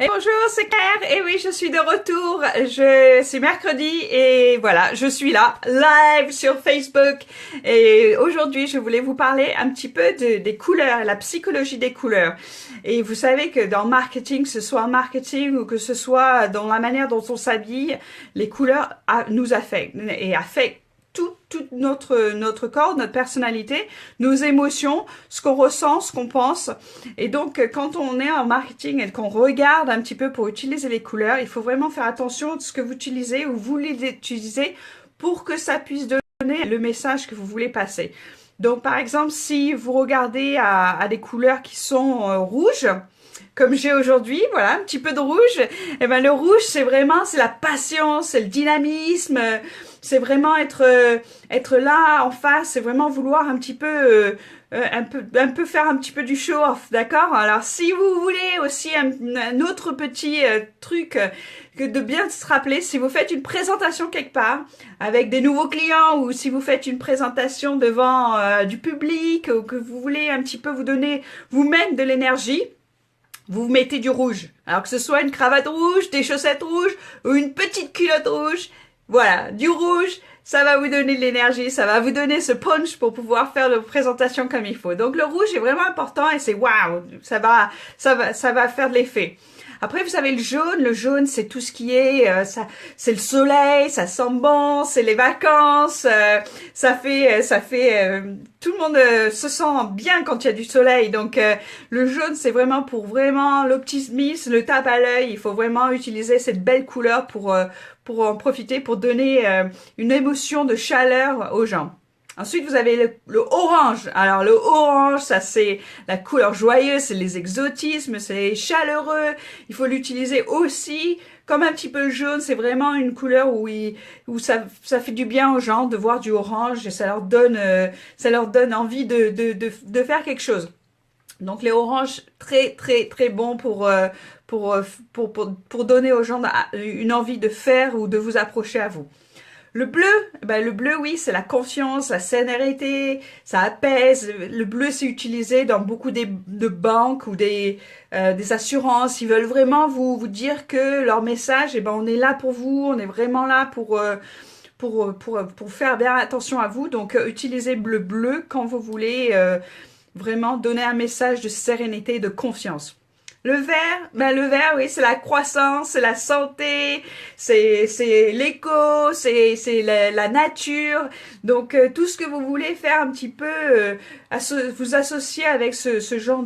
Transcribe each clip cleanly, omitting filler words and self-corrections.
Et bonjour, c'est Claire. Et oui, je suis de retour. C'est mercredi et voilà, je suis là, live sur Facebook. Et aujourd'hui, je voulais vous parler un petit peu des couleurs, la psychologie des couleurs. Et vous savez que dans le marketing, que ce soit en marketing ou que ce soit dans la manière dont on s'habille, les couleurs nous affectent et affectent tout notre corps, notre personnalité, nos émotions, ce qu'on ressent, ce qu'on pense. Et donc, quand on est en marketing et qu'on regarde un petit peu pour utiliser les couleurs, il faut vraiment faire attention à ce que vous utilisez ou vous les utilisez pour que ça puisse donner le message que vous voulez passer. Donc, par exemple, si vous regardez à des couleurs qui sont rouges, comme j'ai aujourd'hui, voilà, un petit peu de rouge. Et ben le rouge, c'est la passion, c'est le dynamisme, c'est vraiment être là en face, c'est vraiment vouloir un peu faire un petit peu du show-off, d'accord? Alors si vous voulez aussi un autre petit truc que de bien se rappeler, si vous faites une présentation quelque part avec des nouveaux clients ou si vous faites une présentation devant du public ou que vous voulez un petit peu vous donner vous-même de l'énergie, vous mettez du rouge. Alors que ce soit une cravate rouge, des chaussettes rouges ou une petite culotte rouge. Voilà, du rouge, ça va vous donner de l'énergie, ça va vous donner ce punch pour pouvoir faire la présentation comme il faut. Donc le rouge est vraiment important et c'est waouh, ça va faire de l'effet. Après, vous savez, le jaune, c'est tout ce qui est, c'est le soleil, ça sent bon, c'est les vacances, tout le monde se sent bien quand il y a du soleil. Donc, le jaune, c'est vraiment pour vraiment l'optimisme, le tape à l'œil. Il faut vraiment utiliser cette belle couleur pour en profiter, pour donner une émotion de chaleur aux gens. Ensuite, vous avez le orange. Alors, le orange, ça c'est la couleur joyeuse, c'est les exotismes, c'est chaleureux. Il faut l'utiliser aussi comme un petit peu le jaune. C'est vraiment une couleur où ça fait du bien aux gens de voir du orange et ça leur donne envie de faire quelque chose. Donc, les oranges, très bons pour donner aux gens une envie de faire ou de vous approcher à vous. Le bleu, oui, c'est la confiance, la sérénité, ça apaise. Le bleu, c'est utilisé dans beaucoup de banques ou des assurances. Ils veulent vraiment vous dire que leur message, eh ben, on est là pour vous, on est vraiment là pour faire bien attention à vous. Donc, utilisez le bleu quand vous voulez vraiment donner un message de sérénité et de confiance. Le vert, oui, c'est la croissance, c'est la santé, c'est l'éco, c'est la nature. Donc tout ce que vous voulez faire un petit peu, vous associer avec ce genre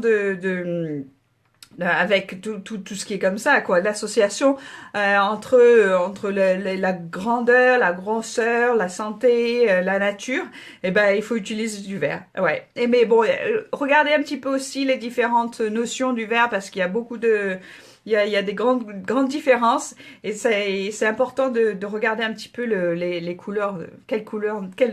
avec tout ce qui est comme ça, quoi, l'association entre la grandeur, la grosseur, la santé, la nature, eh ben il faut utiliser du verre. Ouais. Et mais bon, regardez un petit peu aussi les différentes notions du verre parce qu'il y a beaucoup de il y a des grandes différences et c'est important de regarder un petit peu les couleurs, quelle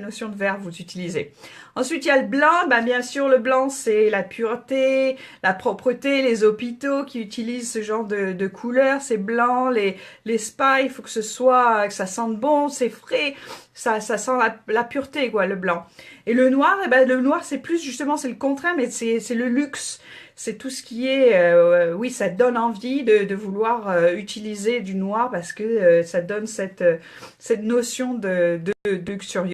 notion de verre vous utilisez. Ensuite, il y a le blanc. Ben, bien sûr, le blanc, c'est la pureté, la propreté, les hôpitaux qui utilisent ce genre de couleurs. C'est blanc, les spas, il faut que que ça sente bon, c'est frais. Ça sent la pureté, quoi, le blanc. Et le noir, eh ben, le noir, c'est plus, justement, c'est le contraire, mais c'est le luxe. C'est tout ce qui est, oui, ça donne envie de vouloir utiliser du noir parce que ça donne cette notion de luxurieux.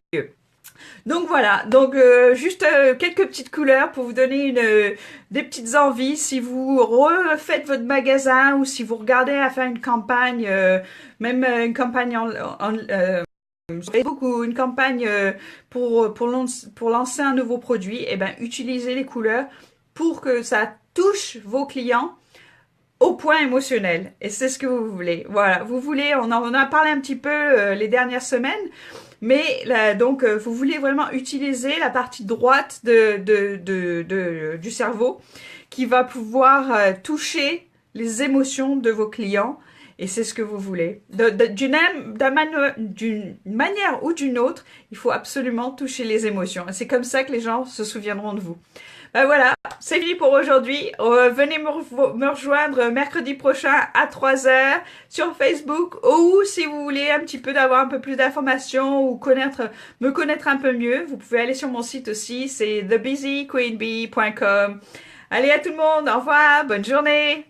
Donc voilà, donc juste quelques petites couleurs pour vous donner des petites envies. Si vous refaites votre magasin ou si vous regardez à faire une campagne, même une campagne Facebook ou une campagne pour lancer un nouveau produit, eh ben utilisez les couleurs pour que ça touche vos clients au point émotionnel. Et c'est ce que vous voulez. Voilà, vous voulez, on en a parlé un petit peu les dernières semaines, mais là, donc vous voulez vraiment utiliser la partie droite du cerveau qui va pouvoir toucher les émotions de vos clients. Et c'est ce que vous voulez. D'une manière ou d'une autre, il faut absolument toucher les émotions. C'est comme ça que les gens se souviendront de vous. Ben voilà, c'est fini pour aujourd'hui. Venez me rejoindre mercredi prochain à 3 heures sur Facebook ou si vous voulez un petit peu d'avoir un peu plus d'informations ou me connaître un peu mieux, vous pouvez aller sur mon site aussi, c'est thebusyqueenbee.com. Allez à tout le monde, au revoir, bonne journée.